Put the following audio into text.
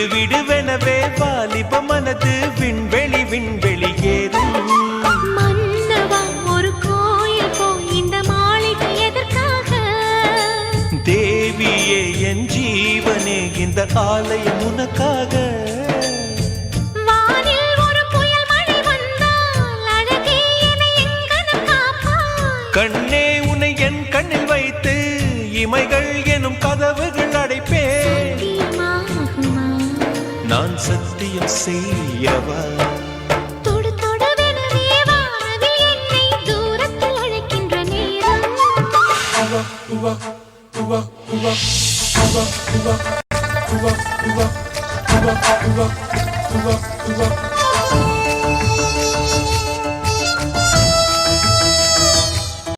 விடு விடுவெனவே வாலிப மனது விண்வெளி விண்வெளி ஏறும். மன்னவா ஒரு கோயில் போ இந்த மாளிகை எதற்காக? தேவியே என் ஜீவனே இந்த ஆலயம் உனக்காக. வானில் ஒரு புயல் மழை வந்தால் அழகே என்னை எங்கனம் காப்பாய். கண்ணே உன்னை என் கண்ணில் வைத்து இமைகள் எனும் கதவுகள் அடைப்பேன். சத்தியமாகுமா? நான் சத்தியம் செய்யவா? தொடு தொடுவெனவே வானவில் என்னை தூரத்தில் அழைக்கின்ற நேரம்.